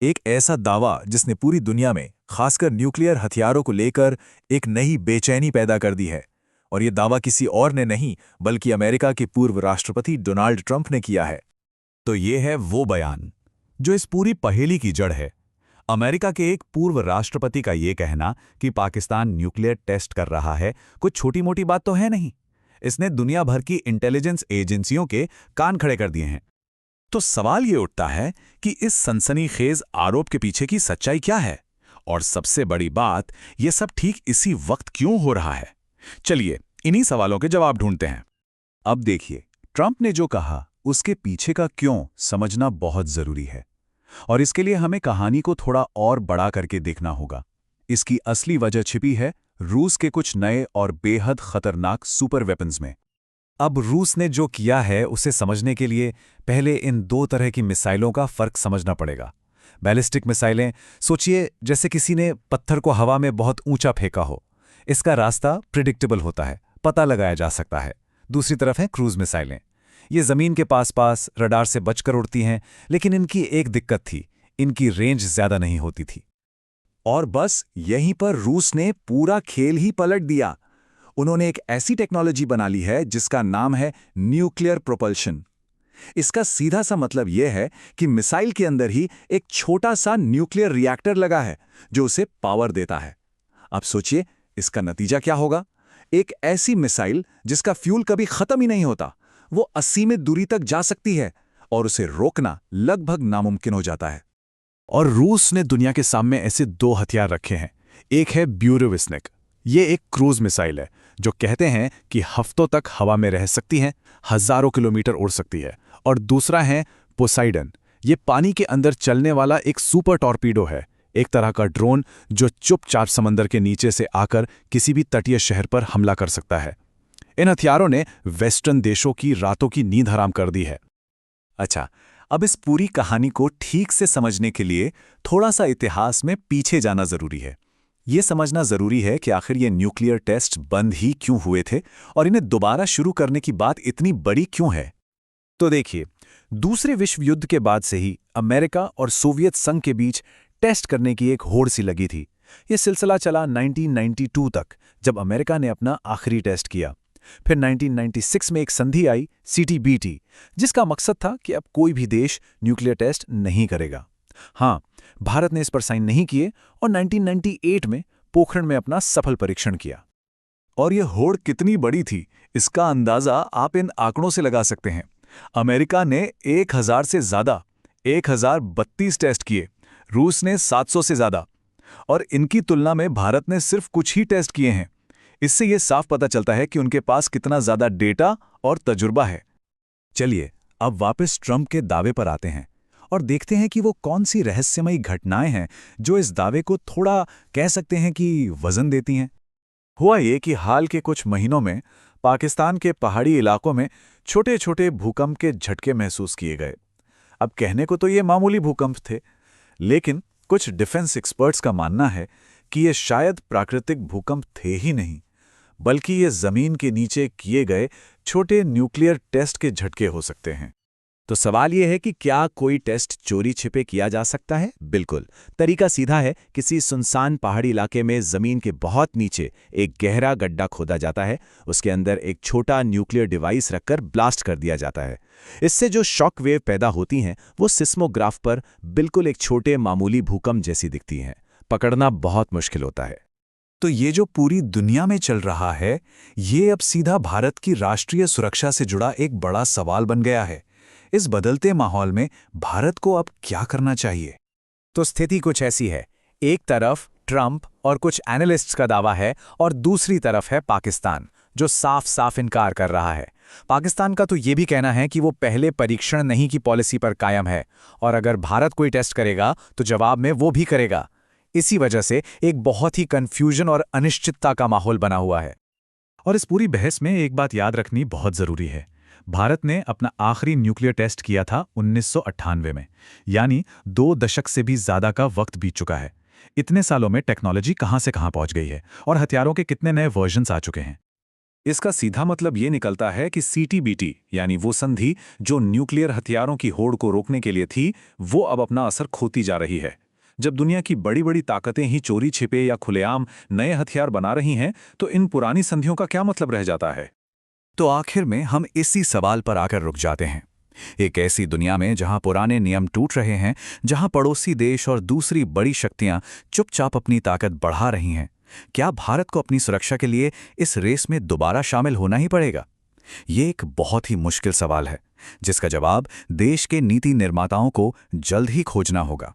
एक ऐसा दावा जिसने पूरी दुनिया में खासकर न्यूक्लियर हथियारों को लेकर एक नई बेचैनी पैदा कर दी है। और ये दावा किसी और ने नहीं बल्कि अमेरिका के पूर्व राष्ट्रपति डोनाल्ड ट्रंप ने किया है। तो ये है वो बयान जो इस पूरी पहेली की जड़ है। अमेरिका के एक पूर्व राष्ट्रपति का ये कहना कि पाकिस्तान न्यूक्लियर टेस्ट कर रहा है कोई छोटी मोटी बात तो है नहीं। इसने दुनिया भर की इंटेलिजेंस एजेंसियों के कान खड़े कर दिए हैं। तो सवाल ये उठता है कि इस सनसनीखेज आरोप के पीछे की सच्चाई क्या है, और सबसे बड़ी बात, ये सब ठीक इसी वक्त क्यों हो रहा है। चलिए इन्हीं सवालों के जवाब ढूंढते हैं। अब देखिए, ट्रंप ने जो कहा उसके पीछे का क्यों समझना बहुत जरूरी है, और इसके लिए हमें कहानी को थोड़ा और बड़ा करके देखना होगा। इसकी असली वजह छिपी है रूस के कुछ नए और बेहद खतरनाक सुपर वेपन्स में। अब रूस ने जो किया है उसे समझने के लिए पहले इन दो तरह की मिसाइलों का फर्क समझना पड़ेगा। बैलिस्टिक मिसाइलें, सोचिए जैसे किसी ने पत्थर को हवा में बहुत ऊंचा फेंका हो। इसका रास्ता प्रिडिक्टेबल होता है, पता लगाया जा सकता है। दूसरी तरफ है क्रूज मिसाइलें। ये जमीन के पास पास रडार से बचकर उड़ती हैं, लेकिन इनकी एक दिक्कत थी, इनकी रेंज ज्यादा नहीं होती थी। और बस यहीं पर रूस ने पूरा खेल ही पलट दिया। उन्होंने एक ऐसी टेक्नोलॉजी बना ली है जिसका नाम है न्यूक्लियर प्रोपल्शन। इसका सीधा सा मतलब यह है कि मिसाइल के अंदर ही एक छोटा सा न्यूक्लियर रिएक्टर लगा है जो उसे पावर देता है। अब सोचिए इसका नतीजा क्या होगा। एक ऐसी मिसाइल जिसका फ्यूल कभी खत्म ही नहीं होता, वो असीमित दूरी तक जा सकती है और उसे रोकना लगभग नामुमकिन हो जाता है। और रूस ने दुनिया के सामने ऐसे दो हथियार रखे हैं। एक है ब्यूरेविस्निक, ये एक क्रूज मिसाइल है जो कहते हैं कि हफ्तों तक हवा में रह सकती है, हजारों किलोमीटर उड़ सकती है। और दूसरा है पोसाइडन, ये पानी के अंदर चलने वाला एक सुपर टॉर्पीडो है, एक तरह का ड्रोन जो चुपचाप समंदर के नीचे से आकर किसी भी तटीय शहर पर हमला कर सकता है। इन हथियारों ने वेस्टर्न देशों की रातों की नींद हराम कर दी है। अच्छा, अब इस पूरी कहानी को ठीक से समझने के लिए थोड़ा सा इतिहास में पीछे जाना जरूरी है। ये समझना जरूरी है कि आखिर ये न्यूक्लियर टेस्ट बंद ही क्यों हुए थे और इन्हें दोबारा शुरू करने की बात इतनी बड़ी क्यों है। तो देखिए, दूसरे विश्व युद्ध के बाद से ही अमेरिका और सोवियत संघ के बीच टेस्ट करने की एक होड़ सी लगी थी। यह सिलसिला चला 1992 तक, जब अमेरिका ने अपना आखिरी टेस्ट किया। फिर 1996 में एक संधि आई, CTBT, जिसका मकसद था कि अब कोई भी देश न्यूक्लियर टेस्ट नहीं करेगा। हाँ, भारत ने इस पर साइन नहीं किए और 1998 में पोखरण में अपना सफल परीक्षण किया। और यह होड़ कितनी बड़ी थी, इसका अंदाजा आप इन आंकड़ों से लगा सकते हैं। अमेरिका ने 1000 से ज्यादा 1032 टेस्ट किए, रूस ने 700 से ज्यादा, और इनकी तुलना में भारत ने सिर्फ कुछ ही टेस्ट किए हैं। इससे यह साफ पता चलता है कि उनके पास कितना ज्यादा डेटा और तजुर्बा है। चलिए अब वापस ट्रंप के दावे पर आते हैं और देखते हैं कि वो कौन सी रहस्यमयी घटनाएं हैं जो इस दावे को थोड़ा कह सकते हैं कि वजन देती हैं। हुआ ये कि हाल के कुछ महीनों में पाकिस्तान के पहाड़ी इलाकों में छोटे छोटे भूकंप के झटके महसूस किए गए। अब कहने को तो ये मामूली भूकंप थे, लेकिन कुछ डिफेंस एक्सपर्ट्स का मानना है कि ये शायद प्राकृतिक भूकंप थे ही नहीं, बल्कि ये जमीन के नीचे किए गए छोटे न्यूक्लियर टेस्ट के झटके हो सकते हैं। तो सवाल यह है कि क्या कोई टेस्ट चोरी छिपे किया जा सकता है? बिल्कुल। तरीका सीधा है, किसी सुनसान पहाड़ी इलाके में जमीन के बहुत नीचे एक गहरा गड्ढा खोदा जाता है, उसके अंदर एक छोटा न्यूक्लियर डिवाइस रखकर ब्लास्ट कर दिया जाता है। इससे जो शॉक वेव पैदा होती हैं वो सिस्मोग्राफ पर बिल्कुल एक छोटे मामूली भूकंप जैसी दिखती हैं। पकड़ना बहुत मुश्किल होता है। तो ये जो पूरी दुनिया में चल रहा है, ये अब सीधा भारत की राष्ट्रीय सुरक्षा से जुड़ा एक बड़ा सवाल बन गया है। इस बदलते माहौल में भारत को अब क्या करना चाहिए? तो स्थिति कुछ ऐसी है, एक तरफ ट्रंप और कुछ एनालिस्ट्स का दावा है और दूसरी तरफ है पाकिस्तान, जो साफ साफ इनकार कर रहा है। पाकिस्तान का तो ये भी कहना है कि वो पहले परीक्षण नहीं की पॉलिसी पर कायम है, और अगर भारत कोई टेस्ट करेगा तो जवाब में वो भी करेगा। इसी वजह से एक बहुत ही कंफ्यूजन और अनिश्चितता का माहौल बना हुआ है। और इस पूरी बहस में एक बात याद रखनी बहुत जरूरी है। भारत ने अपना आखिरी न्यूक्लियर टेस्ट किया था 1998 में, यानी 2 दशक से भी ज्यादा का वक्त बीत चुका है। इतने सालों में टेक्नोलॉजी कहां से कहां पहुंच गई है और हथियारों के कितने नए वर्जन्स आ चुके हैं। इसका सीधा मतलब ये निकलता है कि सीटीबीटी यानी वो संधि जो न्यूक्लियर हथियारों की होड़ को रोकने के लिए थी, वो अब अपना असर खोती जा रही है। जब दुनिया की बड़ी बड़ी ताकतें ही चोरी छिपे या खुलेआम नए हथियार बना रही हैं, तो इन पुरानी संधियों का क्या मतलब रह जाता है? तो आखिर में हम इसी सवाल पर आकर रुक जाते हैं। एक ऐसी दुनिया में जहां पुराने नियम टूट रहे हैं, जहां पड़ोसी देश और दूसरी बड़ी शक्तियां चुपचाप अपनी ताकत बढ़ा रही हैं, क्या भारत को अपनी सुरक्षा के लिए इस रेस में दोबारा शामिल होना ही पड़ेगा? ये एक बहुत ही मुश्किल सवाल है, जिसका जवाब देश के नीति निर्माताओं को जल्द ही खोजना होगा।